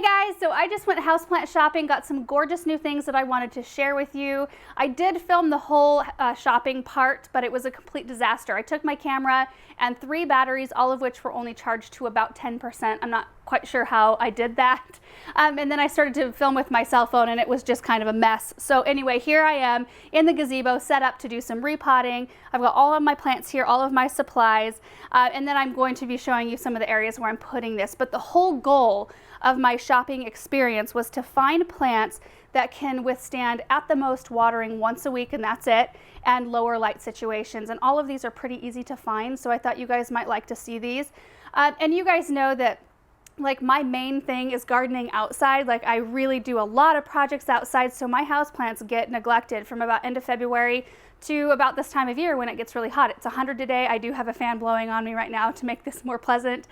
guys, so I just went houseplant shopping, got some gorgeous new things that I wanted to share with you. I did film the whole shopping part, but it was a complete disaster. I took my camera and 3 batteries, all of which were only charged to about 10%. I'm not quite sure how I did that. And then I started to film with my cell phone and it was just kind of a mess. So anyway, here I am in the gazebo set up to do some repotting. I've got all of my plants here, all of my supplies, and then I'm going to be showing you some of the areas where I'm putting this. But the whole goal of my shopping experience was to find plants that can withstand at the most watering once a week, and that's it, and lower light situations. And all of these are pretty easy to find, so I thought you guys might like to see these. And you guys know that like my main thing is gardening outside. Like I really do a lot of projects outside, so my houseplants get neglected from about end of February to about this time of year when it gets really hot. It's 100 today. I do have a fan blowing on me right now to make this more pleasant.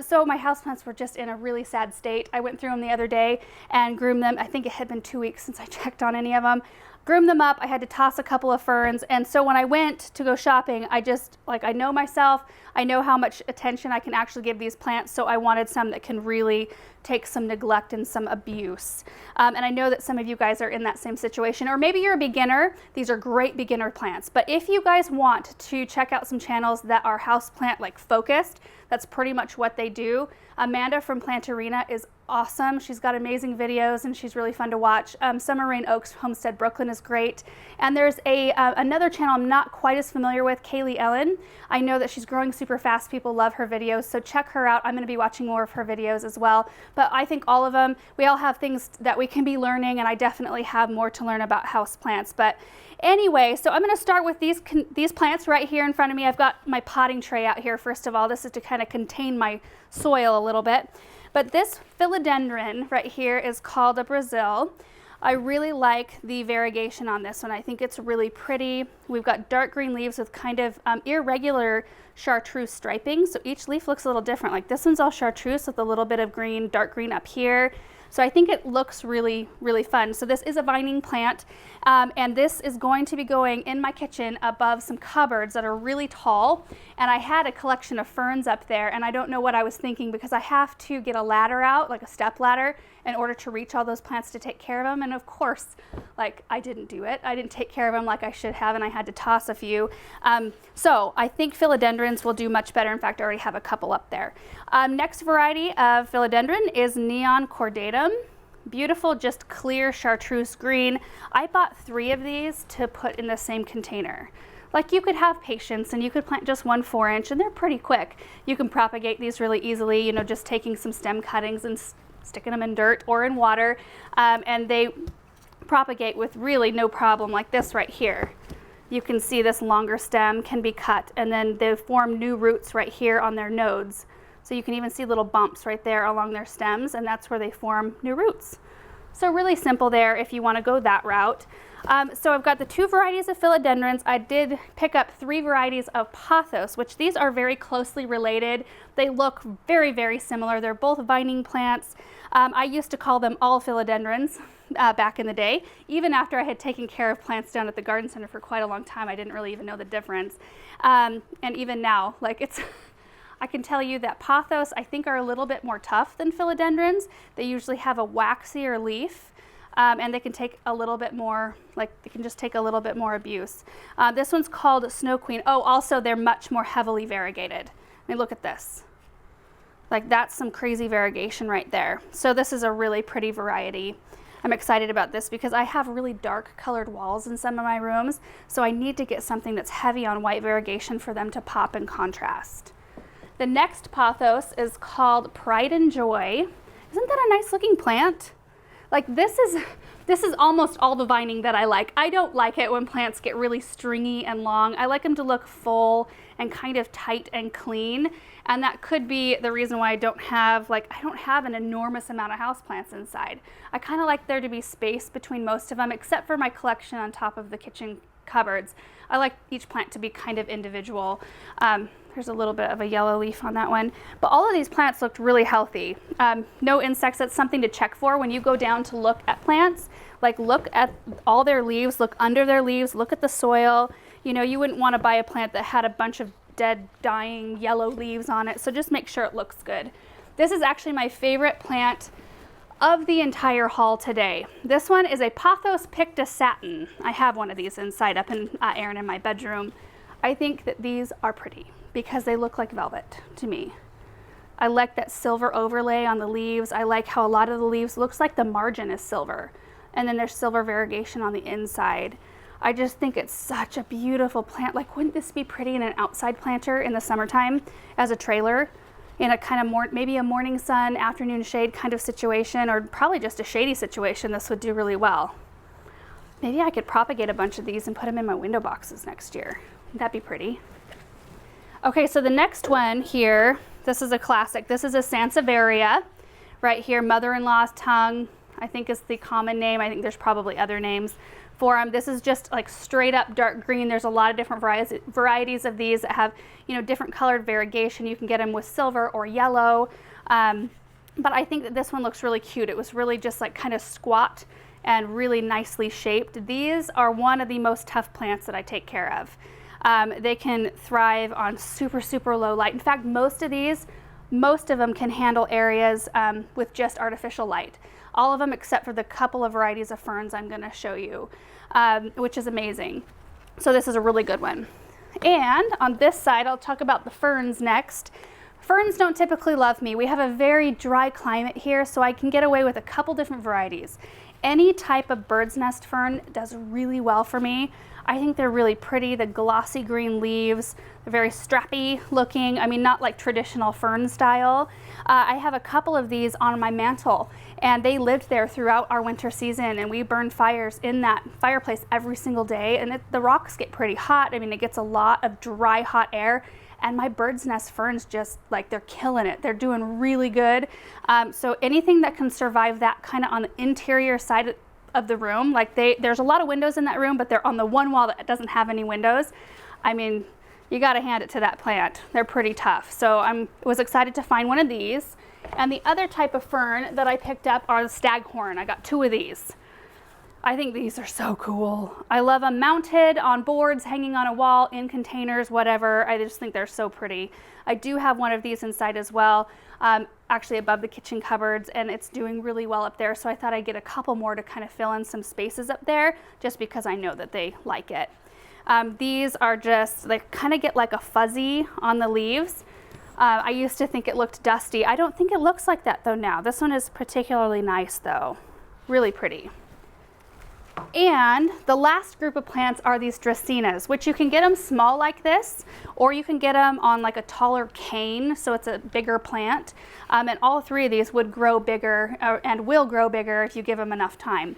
So my houseplants were just in a really sad state. I went through them the other day and groomed them. I think it had been 2 weeks since I checked on any of them. Groomed them up. I had to toss a couple of ferns. And so when I went to go shopping, I just, like, I know myself. I know how much attention I can actually give these plants. So I wanted some that can really take some neglect and some abuse. And I know that some of you guys are in that same situation, or maybe you're a beginner. These are great beginner plants. But if you guys want to check out some channels that are houseplant like focused, that's pretty much what they do. Amanda from Plantarina is awesome. She's got amazing videos and she's really fun to watch. Summer Rain Oaks Homestead Brooklyn is great. And there's another channel I'm not quite as familiar with, Kaylee Ellen. I know that she's growing super fast. People love her videos, so check her out. I'm going to be watching more of her videos as well. But I think all of them, we all have things that we can be learning, and I definitely have more to learn about houseplants. But anyway, so I'm going to start with these plants right here in front of me. I've got my potting tray out here. First of all, this is to kind of contain my soil a little bit. But this philodendron right here is called a Brazil. I really like the variegation on this one. I think it's really pretty. We've got dark green leaves with kind of irregular chartreuse striping. So each leaf looks a little different. Like this one's all chartreuse with a little bit of green, dark green up here. So I think it looks really, really fun. So this is a vining plant, and this is going to be going in my kitchen above some cupboards that are really tall. And I had a collection of ferns up there, and I don't know what I was thinking, because I have to get a ladder out, like a step ladder, in order to reach all those plants to take care of them. And of course, like, I didn't do it. I didn't take care of them like I should have, and I had to toss a few. So I think philodendrons will do much better. In fact, I already have a couple up there. Next variety of philodendron is neon cordatum. Beautiful, just clear chartreuse green. I bought 3 of these to put in the same container. Like, you could have patience and you could plant just 1 4-inch, and they're pretty quick. You can propagate these really easily, you know, just taking some stem cuttings and sticking them in dirt or in water, and they propagate with really no problem. Like this right here. You can see this longer stem can be cut, and then they form new roots right here on their nodes. So you can even see little bumps right there along their stems, and that's where they form new roots. So really simple there if you want to go that route. So I've got the 2 varieties of philodendrons. I did pick up 3 varieties of pothos, which these are very closely related. They look very, very similar. They're both vining plants. I used to call them all philodendrons back in the day. Even after I had taken care of plants down at the garden center for quite a long time, I didn't really even know the difference. And even now, like, it's I can tell you that pothos, I think, are a little bit more tough than philodendrons. They usually have a waxier leaf, and they can take a little bit more, like, they can just take a little bit more abuse. This one's called Snow Queen. Oh, also, they're much more heavily variegated. I mean, look at this. Like, that's some crazy variegation right there. So this is a really pretty variety. I'm excited about this because I have really dark colored walls in some of my rooms, so I need to get something that's heavy on white variegation for them to pop in contrast. The next pothos is called Pride and Joy. Isn't that a nice looking plant? Like, this is almost all the vining that I like. I don't like it when plants get really stringy and long. I like them to look full and kind of tight and clean. And that could be the reason why I don't have an enormous amount of houseplants inside. I kind of like there to be space between most of them, except for my collection on top of the kitchen cupboards. I like each plant to be kind of individual. There's a little bit of a yellow leaf on that one. But all of these plants looked really healthy. No insects. That's something to check for when you go down to look at plants. Like, look at all their leaves, look under their leaves, look at the soil. You know, you wouldn't want to buy a plant that had a bunch of dead, dying yellow leaves on it. So just make sure it looks good. This is actually my favorite plant of the entire haul today. This one is a Pothos Pictus Satin. I have one of these inside up in Erin in my bedroom. I think that these are pretty because they look like velvet to me. I like that silver overlay on the leaves. I like how a lot of the leaves looks like the margin is silver, and then there's silver variegation on the inside. I just think it's such a beautiful plant. Like, wouldn't this be pretty in an outside planter in the summertime as a trailer, in a kind of maybe a morning sun, afternoon shade kind of situation, or probably just a shady situation? This would do really well. Maybe I could propagate a bunch of these and put them in my window boxes next year. That'd be pretty. Okay, so the next one here, this is a classic. This is a Sansevieria right here. Mother-in-law's tongue, I think, is the common name. I think there's probably other names for them. This is just like straight up dark green. There's a lot of different varieties of these that have, you know, different colored variegation. You can get them with silver or yellow. But I think that this one looks really cute. It was really just like kind of squat and really nicely shaped. These are one of the most tough plants that I take care of. They can thrive on super, super low light. In fact, most of them can handle areas with just artificial light. All of them except for the couple of varieties of ferns I'm going to show you, which is amazing. So this is a really good one. And on this side, I'll talk about the ferns next. Ferns don't typically love me. We have a very dry climate here, so I can get away with a couple different varieties. Any type of bird's nest fern does really well for me. I think they're really pretty, the glossy green leaves, they're very strappy looking. I mean, not like traditional fern style. I have a couple of these on my mantle, and they lived there throughout our winter season, and we burned fires in that fireplace every single day, and the rocks get pretty hot. I mean, it gets a lot of dry, hot air, and my bird's nest ferns just, like, they're killing it. They're doing really good. So anything that can survive that kind of on the interior side of the room, like there's a lot of windows in that room, but they're on the one wall that doesn't have any windows. I mean, you got to hand it to that plant. They're pretty tough. So I was excited to find one of these. And the other type of fern that I picked up are the Staghorn. I got 2 of these. I think these are so cool. I love them mounted on boards, hanging on a wall, in containers, whatever. I just think they're so pretty. I do have one of these inside as well, actually above the kitchen cupboards, and it's doing really well up there. So I thought I'd get a couple more to kind of fill in some spaces up there, just because I know that they like it. These are just, they kind of get like a fuzzy on the leaves. I used to think it looked dusty. I don't think it looks like that though now. This one is particularly nice though. Really pretty. And the last group of plants are these Draceanas, which you can get them small like this, or you can get them on like a taller cane, so it's a bigger plant. And all 3 of these would grow bigger and will grow bigger if you give them enough time.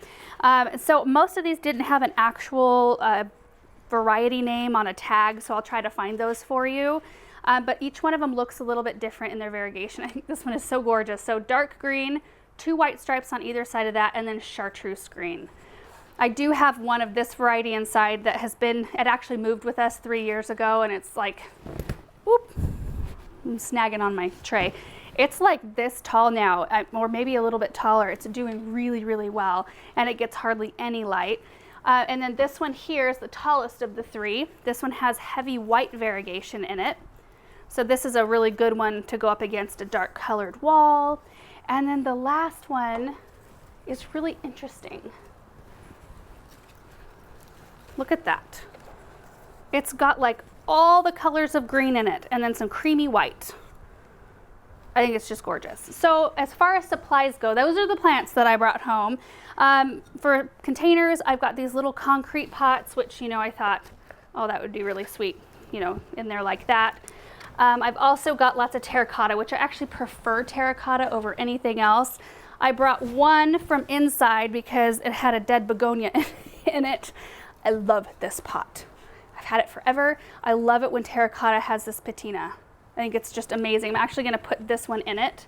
So most of these didn't have an actual variety name on a tag, so I'll try to find those for you. But each one of them looks a little bit different in their variegation. I think this one is so gorgeous. So dark green, 2 white stripes on either side of that, and then chartreuse green. I do have one of this variety inside that it actually moved with us 3 years ago, and it's like, whoop, I'm snagging on my tray. It's like this tall now, or maybe a little bit taller. It's doing really, really well, and it gets hardly any light. And then this one here is the tallest of the 3. This one has heavy white variegation in it. So this is a really good one to go up against a dark colored wall. And then the last one is really interesting. Look at that. It's got like all the colors of green in it and then some creamy white. I think it's just gorgeous. So as far as supplies go, those are the plants that I brought home. For containers, I've got these little concrete pots, which, you know, I thought, oh, that would be really sweet, you know, in there like that. I've also got lots of terracotta, which I actually prefer terracotta over anything else. I brought one from inside because it had a dead begonia in it. I love this pot. I've had it forever. I love it when terracotta has this patina. I think it's just amazing. I'm actually going to put this one in it.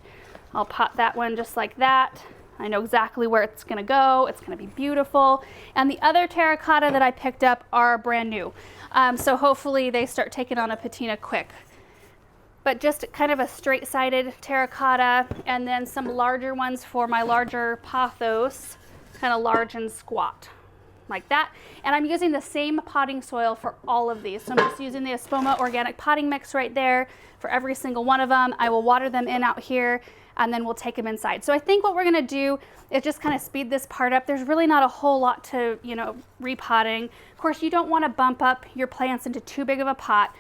I'll pot that one just like that. I know exactly where it's going to go. It's going to be beautiful. And the other terracotta that I picked up are brand new. So hopefully they start taking on a patina quick. But just kind of a straight-sided terracotta, and then some larger ones for my larger pothos, kind of large and squat, like that. And I'm using the same potting soil for all of these. So I'm just using the Espoma organic potting mix right there for every single one of them. I will water them in out here and then we'll take them inside. So I think what we're gonna do is just kind of speed this part up. There's really not a whole lot to, you know, repotting. Of course, you don't want to bump up your plants into too big of a pot.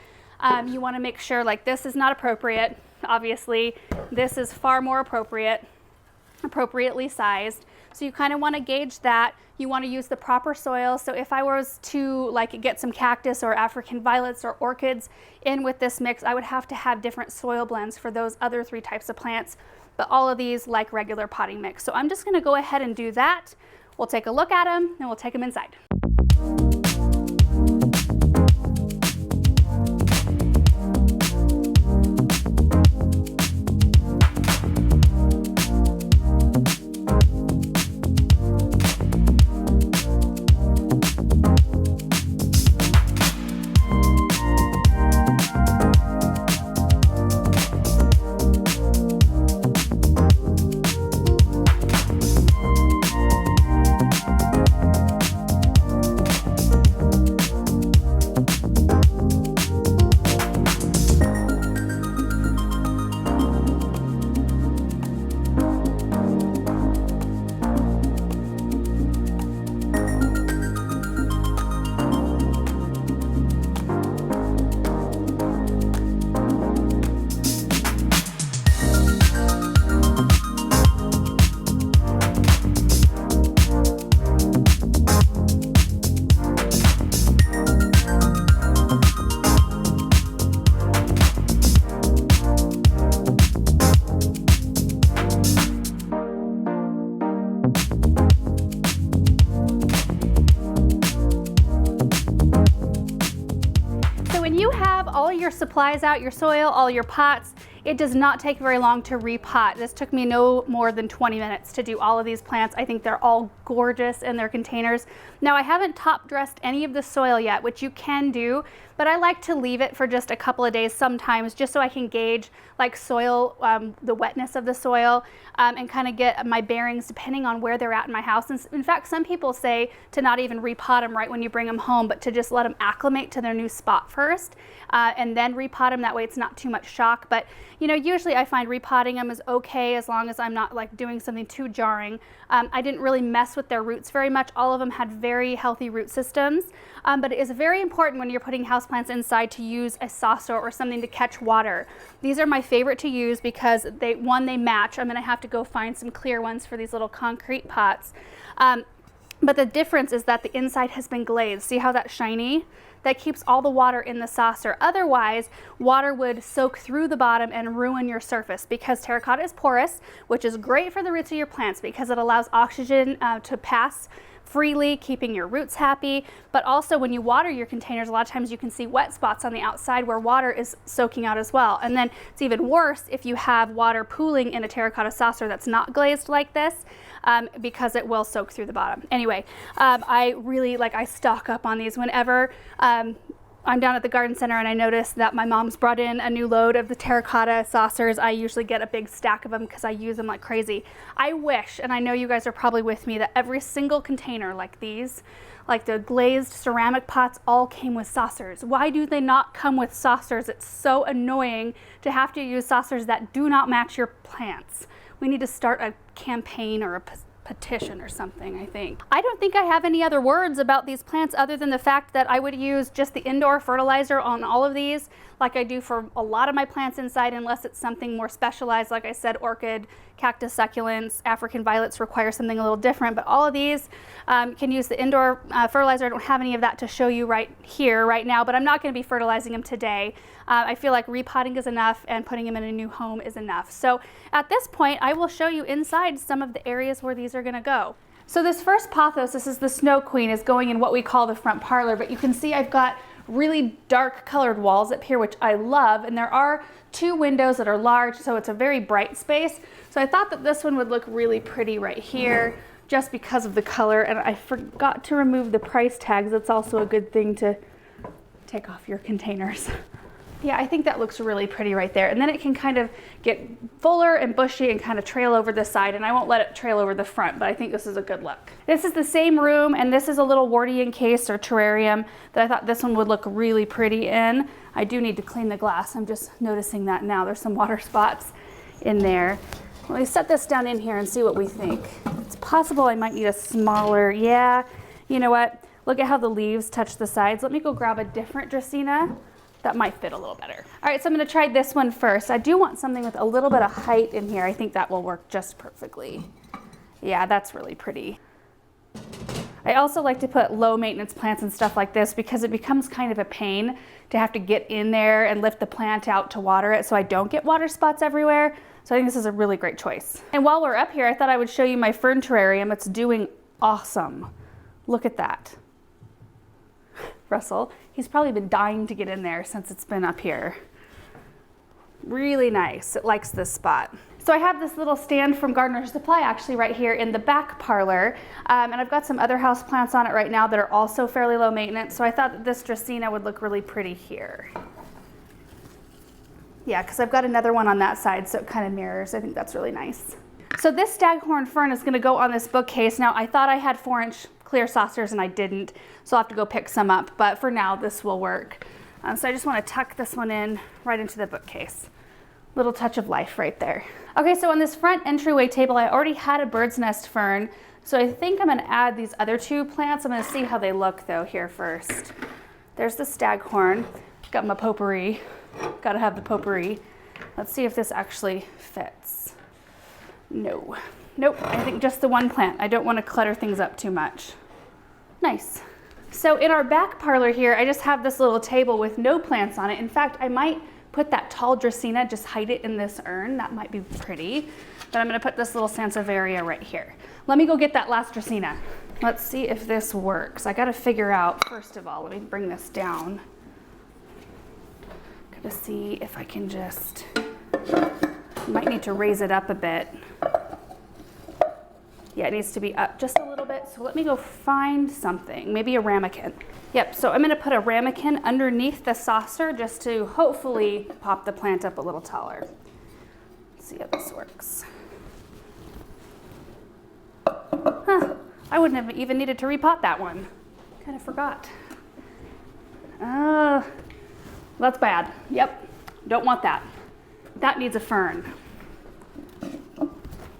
You want to make sure, like, this is not appropriate. Obviously, this is far more appropriately sized. So you kind of want to gauge that. You want to use the proper soil. So if I was to like get some cactus or African violets or orchids in with this mix, I would have to have different soil blends for those other 3 types of plants. But all of these like regular potting mix. So I'm just going to go ahead and do that. We'll take a look at them and we'll take them inside. All your supplies out, your soil, all your pots, it does not take very long to repot. This took me no more than 20 minutes to do all of these plants. I think they're all gorgeous in their containers. Now, I haven't top dressed any of the soil yet, which you can do, but I like to leave it for just a couple of days sometimes, just so I can gauge like soil, the wetness of the soil, and kind of get my bearings depending on where they're at in my house. And in fact, some people say to not even repot them right when you bring them home, but to just let them acclimate to their new spot first, and then repot them. That way it's not too much shock. But you know, usually I find repotting them is okay as long as I'm not like doing something too jarring. I didn't really mess with their roots very much. All of them had very healthy root systems, but it is very important when you're putting houseplants inside to use a saucer or something to catch water. These are my favorite to use because they match. I'm gonna have to go find some clear ones for these little concrete pots. But the difference is that the inside has been glazed. See how that's shiny? That keeps all the water in the saucer. Otherwise, water would soak through the bottom and ruin your surface, because terracotta is porous, which is great for the roots of your plants because it allows oxygen to pass freely, keeping your roots happy. But also when you water your containers, a lot of times you can see wet spots on the outside where water is soaking out as well. And then it's even worse if you have water pooling in a terracotta saucer that's not glazed like this, because it will soak through the bottom. Anyway, I stock up on these whenever I'm down at the garden center and I notice that my mom's brought in a new load of the terracotta saucers. I usually get a big stack of them because I use them like crazy. I wish, and I know you guys are probably with me, that every single container like these, like the glazed ceramic pots, all came with saucers. Why do they not come with saucers? It's so annoying to have to use saucers that do not match your plants. We need to start a campaign or a petition or something, I think. I don't think I have any other words about these plants other than the fact that I would use just the indoor fertilizer on all of these, like I do for a lot of my plants inside, unless it's something more specialized. Like I said, orchid, cactus, succulents, African violets require something a little different, but all of these can use the indoor fertilizer. I don't have any of that to show you right now, but I'm not going to be fertilizing them today. I feel like repotting is enough and putting them in a new home is enough. So at this point, I will show you inside some of the areas where these are going to go. So this first pothos, this is the Snow Queen, is going in what we call the front parlor, but you can see I've got really dark colored walls up here, which I love, and there are 2 windows that are large, so it's a very bright space. So I thought that this one would look really pretty right here just because of the color, and I forgot to remove the price tags. That's also a good thing to take off your containers. Yeah, I think that looks really pretty right there. And then it can kind of get fuller and bushy and kind of trail over the side, and I won't let it trail over the front, but I think this is a good look. This is the same room, and this is a little Wardian case or terrarium that I thought this one would look really pretty in. I do need to clean the glass. I'm just noticing that now. There's some water spots in there. Let me set this down in here and see what we think. It's possible I might need a smaller, yeah. You know what? Look at how the leaves touch the sides. Let me go grab a different Draceana. That might fit a little better. All right, so I'm gonna try this one first. I do want something with a little bit of height in here. I think that will work just perfectly. Yeah, that's really pretty. I also like to put low maintenance plants and stuff like this because it becomes kind of a pain to have to get in there and lift the plant out to water it so I don't get water spots everywhere. So I think this is a really great choice. And while we're up here, I thought I would show you my fern terrarium. It's doing awesome. Look at that. Russell, he's probably been dying to get in there since it's been up here. Really nice. It likes this spot. So I have this little stand from Gardener's Supply actually right here in the back parlor. And I've got some other house plants on it right now that are also fairly low maintenance. So I thought that this Draceana would look really pretty here. Yeah, because I've got another one on that side, so it kind of mirrors. I think that's really nice. So this Staghorn fern is going to go on this bookcase. Now I thought I had 4-inch clear saucers and I didn't, so I'll have to go pick some up. But for now, this will work. So I just want to tuck this one in right into the bookcase. Little touch of life right there. Okay, so on this front entryway table, I already had a bird's nest fern. So I think I'm going to add these other 2 plants. I'm going to see how they look though here first. There's the Staghorn. Got my potpourri. Got to have the potpourri. Let's see if this actually fits. No. Nope, I think just the one plant. I don't want to clutter things up too much. Nice. So in our back parlor here, I just have this little table with no plants on it. In fact, I might put that tall Draceana, just hide it in this urn. That might be pretty. Then I'm going to put this little Sansevieria right here. Let me go get that last Draceana. Let's see if this works. I got to figure out, first of all, let me bring this down. Got to see if I can just, might need to raise it up a bit. Yeah, it needs to be up just a little bit. So let me go find something, maybe a ramekin. Yep, so I'm gonna put a ramekin underneath the saucer just to hopefully pop the plant up a little taller. Let's see how this works. Huh, I wouldn't have even needed to repot that one. Kind of forgot. That's bad. Yep, don't want that. That needs a fern.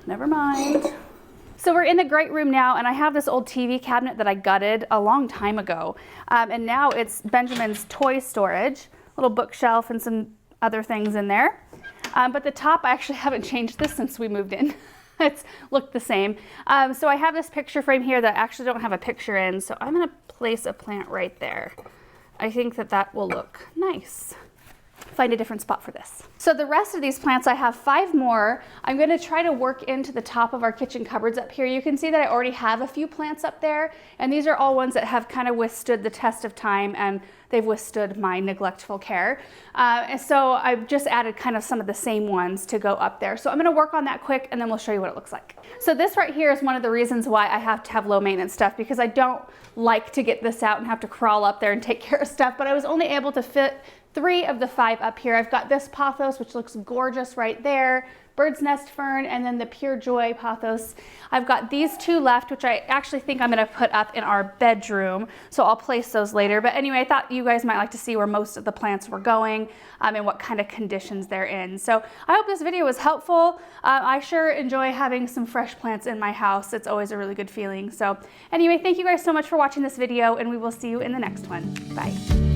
Never mind. So we're in the great room now, and I have this old TV cabinet that I gutted a long time ago. And now it's Benjamin's toy storage, little bookshelf and some other things in there. But the top, I actually haven't changed this since we moved in. It's looked the same. So I have this picture frame here that I actually don't have a picture in, so I'm gonna place a plant right there. I think that that will look nice. Find a different spot for this. So the rest of these plants, I have 5 more. I'm going to try to work into the top of our kitchen cupboards up here. You can see that I already have a few plants up there, and these are all ones that have kind of withstood the test of time, and they've withstood my neglectful care. And so I've just added kind of some of the same ones to go up there. So I'm going to work on that quick, and then we'll show you what it looks like. So this right here is one of the reasons why I have to have low maintenance stuff, because I don't like to get this out and have to crawl up there and take care of stuff, but I was only able to fit 3 of the 5 up here. I've got this pothos, which looks gorgeous right there, bird's nest fern, and then the pure Joy Pothos. I've got these 2 left, which I actually think I'm going to put up in our bedroom, so I'll place those later. But anyway, I thought you guys might like to see where most of the plants were going and what kind of conditions they're in. So I hope this video was helpful. I sure enjoy having some fresh plants in my house. It's always a really good feeling. So anyway, thank you guys so much for watching this video, and we will see you in the next one. Bye.